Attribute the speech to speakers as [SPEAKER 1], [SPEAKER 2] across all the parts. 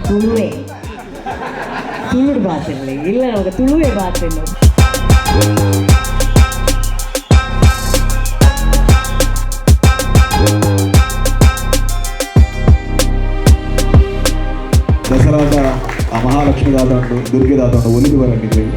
[SPEAKER 1] ತುಳುವೆ ತುಳುಡು ಭಾಷೆಲ್ಲ ಇಲ್ಲ ನಮಗೆ ತುಳುವೆ ಭಾಷೆ
[SPEAKER 2] ದಸರಾದ ಆ ಮಹಾಲಕ್ಷ್ಮಿದಾದ ಉಂಟು ದುರ್ಗೆದಾದ ಉಂಟು ಒಲಿದು ಬರಂಗಿದ್ದೇವೆ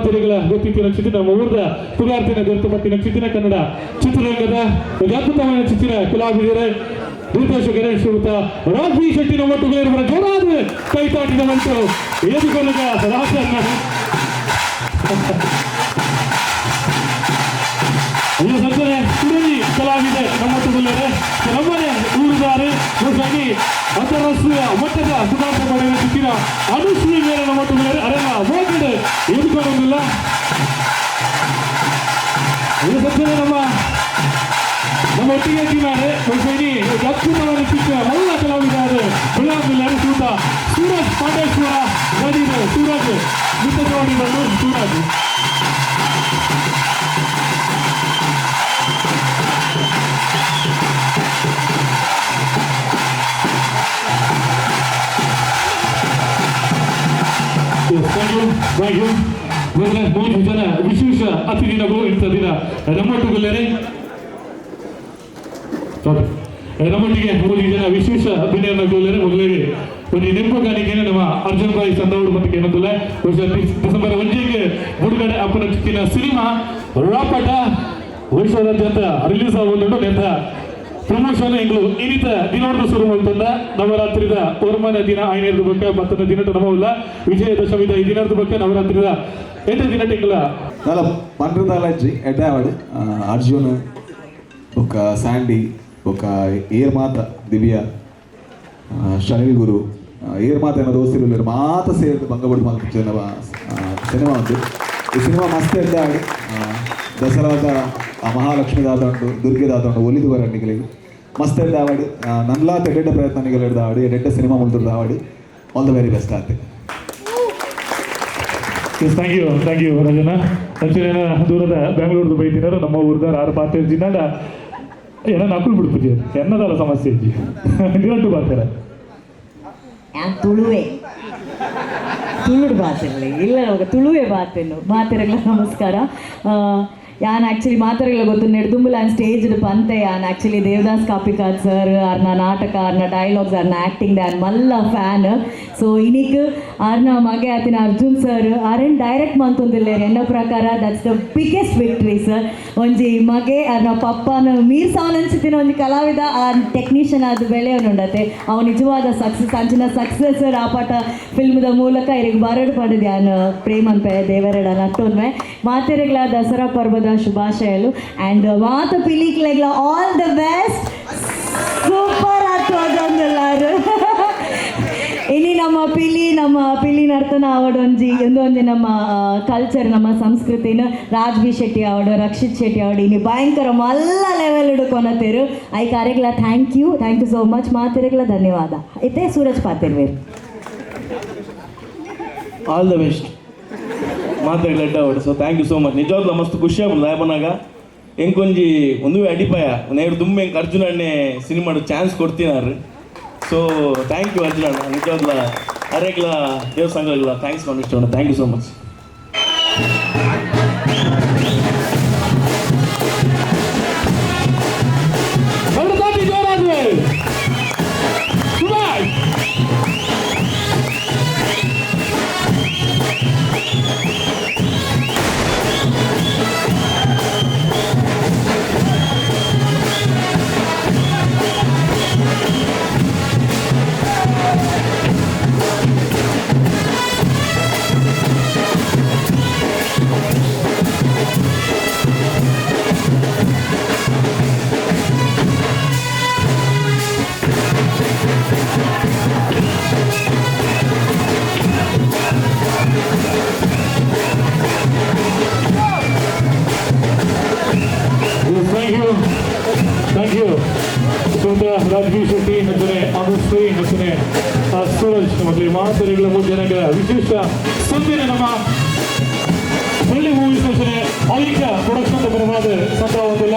[SPEAKER 3] ಮಾತೆರೆಗಳ ಗೊತ್ತಿತ್ತಿನ ಚಿತ್ರ ನಮ್ಮ ಊರದ ಪುಗಾರ್ತಿನ ಗುರುತುಪತ್ತಿನ ಚಿತ್ರ ಕನ್ನಡ ಚಿತ್ರರಂಗದ ಒಂದು ಅದ್ಭುತమైన ಚಿತ್ರ ಕಲಾವಿದರೆ ಧೀರ್ಘೇಶ ಗಣೇಶ್ ಶ್ರೀಯುತ ರಾಜ್ವಿ ಶೆಟ್ಟಿ ನಮ್ಮ ಒಟ್ಟುಗಳಿರುವ ಜೋರಾದ ಕೈತಾಟಿನ ಮಂಟು ಏದುಕೊನಗ ರಾಸನ್ನ ಈ ಸಂಚನೆ ಕುಡಲಿ ಕಲಾವಿದೆ ನಮ್ಮೊಟ್ಟುಗಳಿದ್ದಾರೆ ನಮ್ಮನೆ ಊರುದಾರೆ ಹಾಗಾಗಿ ಅಂತಾರಾಷ್ಟ್ರೀಯ ಮಟ್ಟದ ಸುಧಾರಣೆ ಪಡೆಯುವ ಚಿತ್ರ ಅನುಶ್ರೀ ಮೇಲೆ ನಮ್ಮೊಟ್ಟುಗಳಿದ್ದಾರೆ ಅರೆಲ್ಲ ಹೋಗಿದೆ ಏದುಕೊಳ್ಳೋದಿಲ್ಲ ಈ ಸಂಚನೆ ನಮ್ಮ ಒಟ್ಟಿಗೆ ಇದ್ದಾರೆ ಅದ್ಭುತವಾದ ಚಿತ್ರ ಎಲ್ಲ ಕಲಾವಿದ್ದಾರೆ ಬೆಳಗಾವಿಯಲ್ಲಿ ಸೂತ ಸೂರಜ್ ಪಾಂಡೇಶ್ವರ ನಡಿದೆ ಸೂರಜ್ ಮಿತ್ರವಾಡಿ ಬಂದು ಸೂರಜ್ ಮೂರು ಜನ ವಿಶೇಷ ಅತಿಥಿಗಳು ಇಂಥ ದಿನ ನಮ್ಮೊಟ್ಟುಗಲ್ಲರೆ ನಮ್ಮೊಟ್ಟಿಗೆ 3 ಜನ ವಿಶೇಷ ಅಭಿನಯನಗೊಳ್ಳರೆ ಮೊದಲಿಗೆ ಒಂದು ನೆನಪುಗಾರಿಕೆಯನ್ನು ನಮ್ಮ ಅರ್ಜುನ್ ಭಾಯಿ ಸಂದೌಡ್ ಮತ್ತೆ ಏನಂತಲ್ಲ ಡಿಸೆಂಬರ್ 1ಗೆ ಬಿಡುಗಡೆ ಅಪ್ಪನ ಚಿತ್ತಿನ ಸಿನಿಮಾ ರಾಪಟ ವೈಶ್ವರಾಜ್ಯಂತ ರಿಲೀಸ್ ಆಗುವುದು ನೆಂತ ಪ್ರಮೋಷನ್ ಎಂಗ್ಲು ಇನ್ನಿತ ದಿನವರ್ಗ ಶುರು ಮಾಡ್ತಂದ ನವರಾತ್ರಿದ ಓರ್ಮನ ದಿನ ಐನೇರ್ದು ಬಗ್ಗೆ ಮತ್ತೊಂದು ದಿನಟ ನಮಲ್ಲ ವಿಜಯದಶಮಿದ ಈ ದಿನದ ಬಗ್ಗೆ ನವರಾತ್ರಿದ 8 ದಿನ ಎಂಗ್ಲ
[SPEAKER 2] ನಾಲ ಪಂಡ್ರದಾಲಜ್ಜಿ ಎಡ್ಡಾವಡು ಅರ್ಜುನ್ ఒక శాండీ ఒక ಏರ್ಮಾತ ದಿವ್ಯಾ ಶನಿಲ್ ಗುರು ಏರ್ಮಾತ ಏನೋ ದೋಸ್ತಿರು ಮಾತ ಸೇರಿದು ಬಂಗಬಡು ಮಲ್ಪಿನ ಸಿನಿಮಾ ಉಂಟು ಈ ಸಿನಿಮಾ ಮಸ್ತ್ ಎಡ್ಡ ಆಡಿ ದಸರಾದ ಮಹಾಲಕ್ಷ್ಮಿ ದಾದ ಉಂಟು ದುರ್ಗೆ ದಾದ ಉಂಟು ಒಲಿದು ಬರಣಿಗಳಿಗೆ ಮಸ್ತ್ ಎಡ್ಡ ಆಡಿ ನನ್ಲ ತೆಡ್ಡ ಪ್ರಯತ್ನಗಳು ಹಿಡ್ದು ಆಡಿ ಎಡ್ಡ ಸಿನಿಮಾ ಮುಂದುರ್ದು ಆಡಿ ಆಲ್ ದ ವೆರಿ ಬೆಸ್ಟ್ ಆಗ್ತದೆ.
[SPEAKER 3] ಥ್ಯಾಂಕ್ ಯು ರಾಜನ ಅಂಚೆನ ದೂರದ ಬೆಂಗಳೂರು ಬೈತಿನಾರು ನಮ್ಮ ಊರ್ದಾರ 6 ದಿನಾಡ ಏನ ನಕುಲ್ ಬಿಡ್ಬಿಟ್ಟು ಎನ್ನದಲ್ಲ ಸಮಸ್ಯೆ ಇದ್ದಿ ನಿರಟ್ಟು ಬಾರ್ತಾರ
[SPEAKER 1] ತುಳುವೆ ತುಳುಡು ಬಾತಿರಲಿ ಇಲ್ಲ ತುಳುವೆ ಬಾತೇನು ಮಾತೆರೆಗಳ ನಮಸ್ಕಾರ ಯಾನ್ ಆ್ಯಕ್ಚುಲಿ ಮಾತಾಡಲ್ಲ ಗೊತ್ತು ನೆಡ್ದುಂಬುಲ ಸ್ಟೇಜ್ ಪಂತೆ ಯಾನ್ ಆ್ಯಕ್ಚುಲಿ ದೇವದಾಸ್ ಕಾಪಿಕಾದ್ ಸರ್ ಆರ್ನ ನಾಟಕ ಆರ್ನ ಡೈಲಾಗ್ಸ್ ಆರ್ನ ಆ್ಯಕ್ಟಿಂಗ್ ಆನ್ ಮಲ್ಲ ಫ್ಯಾನ್ ಸೊ ಇನಿಕ್ ಆರ್ನ ಮಗೆ ಆತಿನ ಅರ್ಜುನ್ ಸರ್ ಆರೇನು ಡೈರೆಕ್ಟ್ ಮಂತೊಂದಿಲ್ಲ ಎನ್ನ ಪ್ರಕಾರ that's the biggest victory sir ಒಂಜಿ ಮಗೆ ಆರ್ನ ಪಪ್ಪನ ಮೀರ್ ಸಾವನ್ ಅನ್ಸಿತ್ತಿನ ಒಂಜಿ ಕಲಾವಿದ ಆ ಟೆಕ್ನಿಷಿಯನ್ ಆದ ಬೆಳೆಯವನುಂಡತೆ ಅವ ನಿಜವಾದ ಸಕ್ಸಸ್ ಅಂಚಿನ ಸಕ್ಸಸ್ ರಾಪಾಟ ಫಿಲ್ಮ್ದ ಮೂಲಕ ಇರಿಗೆ ಬರಡು ಪಡೆದು ಯಾನ್ ಪ್ರೇಮನ್ ಪೆ ದೇವರಡ ನಟ್ಟೊನ್ಮೆ ಮಾತೆರೆಗಳ ದಸರಾ ಪರ್ವದ ಶುಭಾಶಯಗಳು ಆ್ಯಂಡ್ ಮಾತ ಪಿಲಿಕ್ಲೆಗಳ ಆಲ್ ದ ಬೆಸ್ಟ್ ಸೂಪರ್ ಆತೋದೊಂದೆಲ್ಲರು ಇನಿ ನಮ್ಮ ಪಿಲಿ ನರ್ತನ ಆವಡೊಂಜಿ ಒಂದೊಂದು ನಮ್ಮ ಕಲ್ಚರ್ ನಮ್ಮ ಸಂಸ್ಕೃತಿನ ರಾಜ್ವಿ ಶೆಟ್ಟಿ ಆವಡು ರಕ್ಷಿತ್ ಶೆಟ್ಟಿ ಆವಡು ಇನಿ ಭಯಂಕರ ಮಲ್ಲ ಲೆವೆಲ್ ಹಿಡ್ಕೊನತ್ತೇರು ಐ ಕಾರ್ಯಗಳ ಥ್ಯಾಂಕ್ ಯು ಸೋ ಮಚ್ ಮಾತೆರೆಗಳ ಧನ್ಯವಾದ ಇತ್ತೆ ಸೂರಜ್ ಪಾತಿರ್ವೇರು
[SPEAKER 4] ಆಲ್ ದ ಬೆಸ್ಟ್ ಮಾತಾಡಲಿಡ್ಡ ಅವಡು so thank you so much ನಿಜವಾಗ್ಲೂ ಮಸ್ತ್ ಖುಷಿ ಆಗ್ಬೋದು ಲಾಯಬನಾಗ ಎಂಕೊಂಜಿ ಒಂದು ಅಡಿಪಾಯ ನೇರು ತುಂಬ ಹೆಂಗೆ ಅರ್ಜುನ್ ಅಣ್ಣೆ ಸಿನಿಮಾಡು ಚಾನ್ಸ್ ಕೊಡ್ತೀನಾರು ಸೊ ಥ್ಯಾಂಕ್ ಯು ಅರ್ಜುನ್ ಅಣ್ಣ ನಿಜವಾಗ್ಲ ಅರೆಗ್ಲ ದೇವಸ್ಥಾನಗಳಿಲ್ಲ ಥ್ಯಾಂಕ್ಸ್ ಮಾಡಿಷ್ಟು ಅಣ್ಣ thank you so much Thank you. Rajvi Shetty ನಚ್ಚನೆ ಅನುಶ್ರೀ ನಚ್ಚನೆ ಸೂರಜ್ ಮತ್ತೆ ಮಾತೆರೆಗಳ 3 ಜನಗಳ ವಿಶೇಷ ಸುದ್ದಿನ ನಮ್ಮ ಒಳ್ಳೆ ಮೂವೀಸ್ ನಚ್ಚನೆ ಐಕ ಪ್ರೊಡಕ್ಷನ್ ಬರವಾದ ಸಂಭವ